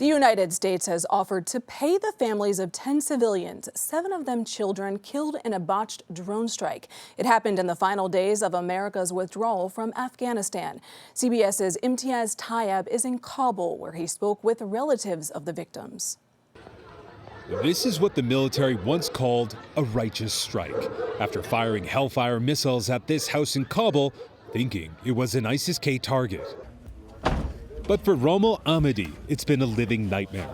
The United States has offered to pay the families of 10 civilians, 7 of them children, killed in a botched drone strike. It happened in the final days of America's withdrawal from Afghanistan. CBS's Imtiaz Tyab is in Kabul, where he spoke with relatives of the victims. This is what the military once called a righteous strike, after firing Hellfire missiles at this house in Kabul, thinking it was an ISIS-K target. But for Rommel Ahmadi, it's been a living nightmare.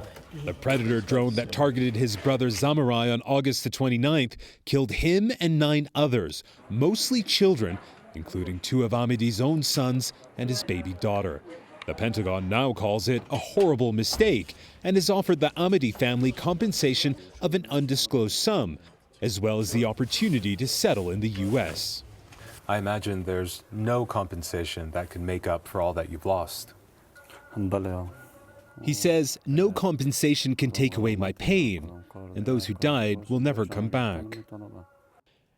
The Predator drone that targeted his brother Zamarai on August the 29th killed him and 9 others, mostly children, including 2 of Ahmadi's own sons and his baby daughter. The Pentagon now calls it a horrible mistake and has offered the Ahmadi family compensation of an undisclosed sum, as well as the opportunity to settle in the U.S. I imagine there's no compensation that can make up for all that you've lost. He says no compensation can take away my pain, and those who died will never come back.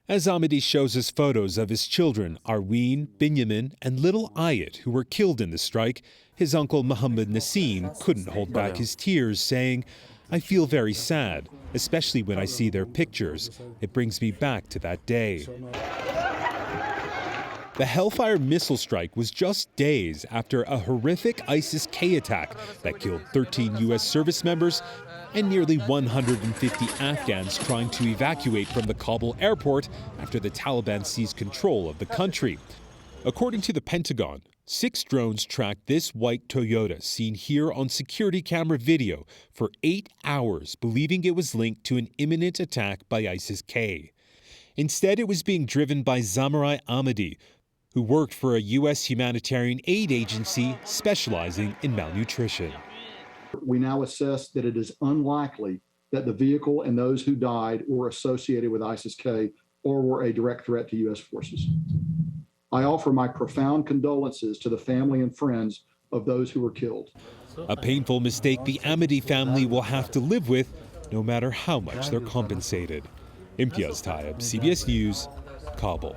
As Ahmadi shows us photos of his children, Arween, Binyamin, and little Ayat, who were killed in the strike, his uncle Muhammad Nassim couldn't hold back his tears, saying, "I feel very sad, especially when I see their pictures. It brings me back to that day." The Hellfire missile strike was just days after a horrific ISIS-K attack that killed 13 U.S. service members and nearly 150 Afghans trying to evacuate from the Kabul airport after the Taliban seized control of the country. According to the Pentagon, 6 drones tracked this white Toyota seen here on security camera video for 8 hours, believing it was linked to an imminent attack by ISIS-K. Instead, it was being driven by Zamarai Ahmadi, who worked for a U.S. humanitarian aid agency specializing in malnutrition. We now assess that it is unlikely that the vehicle and those who died were associated with ISIS-K or were a direct threat to U.S. forces. I offer my profound condolences to the family and friends of those who were killed. A painful mistake the Ahmadi family will have to live with, no matter how much they're compensated. Imtiaz Tyab, CBS News, Kabul.